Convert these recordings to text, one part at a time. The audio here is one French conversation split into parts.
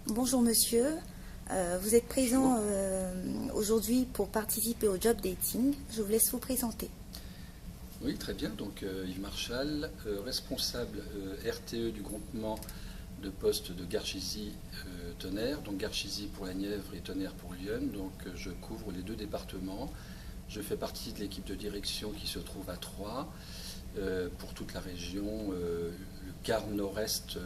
Bonjour monsieur, vous êtes présent aujourd'hui pour participer au job dating. Je vous laisse vous présenter. Oui, très bien. Donc Yves Marchal, responsable RTE du groupement de postes de Garchizy-Tonnerre, donc Garchizy pour la Nièvre et Tonnerre pour Lyon. Donc je couvre les deux départements. Je fais partie de l'équipe de direction qui se trouve à Troyes pour toute la région, le quart nord-est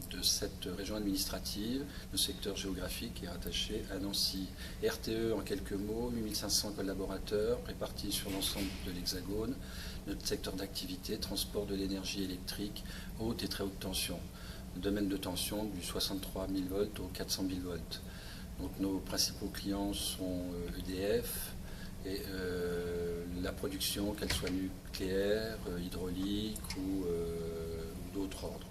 de cette région administrative. Le secteur géographique est rattaché à Nancy. RTE, en quelques mots, 8500 collaborateurs répartis sur l'ensemble de l'Hexagone. Notre secteur d'activité, transport de l'énergie électrique, haute et très haute tension. Le domaine de tension du 63 000 volts au 400 000 volts. Donc nos principaux clients sont EDF et la production, qu'elle soit nucléaire, hydraulique ou d'autres ordres.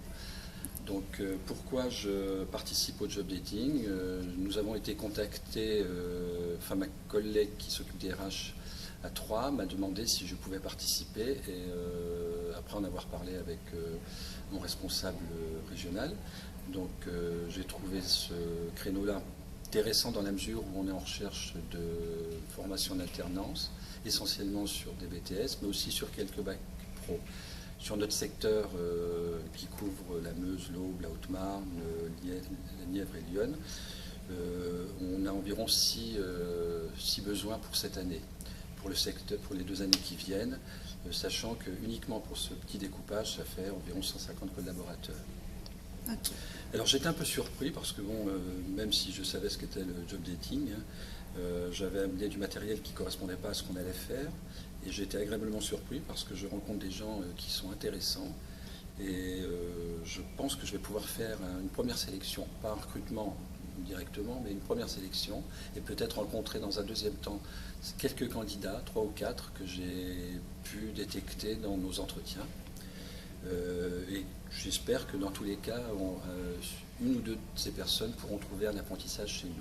Donc pourquoi je participe au job dating? Nous avons été contactés, ma collègue qui s'occupe des RH à Troyes m'a demandé si je pouvais participer et après en avoir parlé avec mon responsable régional. Donc j'ai trouvé ce créneau-là intéressant dans la mesure où on est en recherche de formation en alternance, essentiellement sur des BTS, mais aussi sur quelques bacs pro. Sur notre secteur qui couvre la Meuse, l'Aube, la Haute-Marne, la Nièvre et Lyon, on a environ 6 besoins pour cette année, pour le secteur, pour les 2 années qui viennent, sachant que uniquement pour ce petit découpage, ça fait environ 150 collaborateurs. Okay. Alors j'étais un peu surpris parce que bon, même si je savais ce qu'était le job dating, j'avais amené du matériel qui ne correspondait pas à ce qu'on allait faire. Et j'ai été agréablement surpris parce que je rencontre des gens qui sont intéressants et je pense que je vais pouvoir faire une première sélection, pas un recrutement directement, mais une première sélection et peut-être rencontrer dans un deuxième temps quelques candidats, 3 ou 4, que j'ai pu détecter dans nos entretiens. Et j'espère que dans tous les cas, une ou deux de ces personnes pourront trouver un apprentissage chez nous.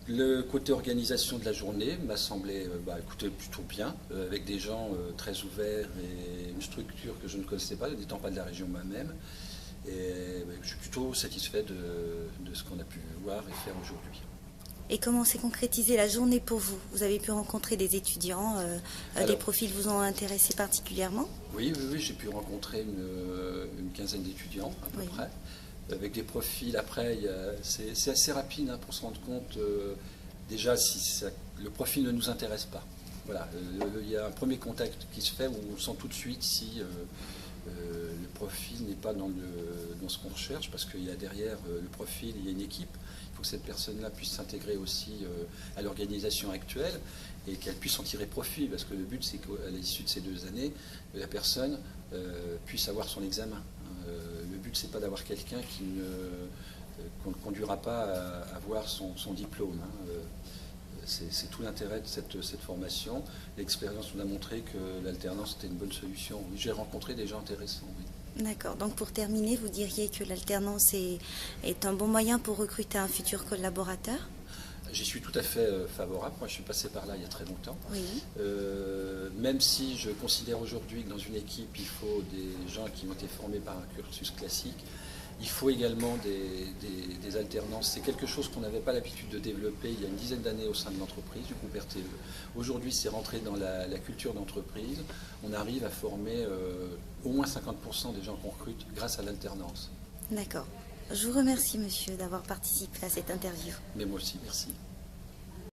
Le côté organisation de la journée m'a semblé écoutez, plutôt bien, avec des gens très ouverts et une structure que je ne connaissais pas, n'étant pas de la région moi-même. Et je suis plutôt satisfait de ce qu'on a pu voir et faire aujourd'hui. Et comment s'est concrétisée la journée pour vous? Vous avez pu rencontrer des étudiants, des profils vous ont intéressé particulièrement? Oui, j'ai pu rencontrer une quinzaine d'étudiants à peu près. Avec des profils, après, c'est assez rapide pour se rendre compte déjà si le profil ne nous intéresse pas. Voilà, il y a un premier contact qui se fait où on sent tout de suite si le profil n'est pas dans ce qu'on recherche, parce qu'il y a derrière le profil, il y a une équipe. Il faut que cette personne-là puisse s'intégrer aussi à l'organisation actuelle et qu'elle puisse en tirer profit, parce que le but c'est qu'à l'issue de ces 2 années, la personne puisse avoir son examen. Le but, c'est pas d'avoir quelqu'un qu'on ne conduira pas à avoir son diplôme. C'est tout l'intérêt de cette formation. L'expérience nous a montré que l'alternance était une bonne solution. Oui, j'ai rencontré des gens intéressants. Oui. D'accord. Donc pour terminer, vous diriez que l'alternance est un bon moyen pour recruter un futur collaborateur? J'y suis tout à fait favorable. Moi, je suis passé par là il y a très longtemps. Oui. Même si je considère aujourd'hui que dans une équipe, il faut des gens qui ont été formés par un cursus classique, il faut également des alternances. C'est quelque chose qu'on n'avait pas l'habitude de développer il y a une dizaine d'années au sein de l'entreprise, du groupe RTE. Aujourd'hui, c'est rentré dans la culture d'entreprise. On arrive à former au moins 50% des gens qu'on recrute grâce à l'alternance. D'accord. Je vous remercie, monsieur, d'avoir participé à cette interview. Mais moi aussi, merci.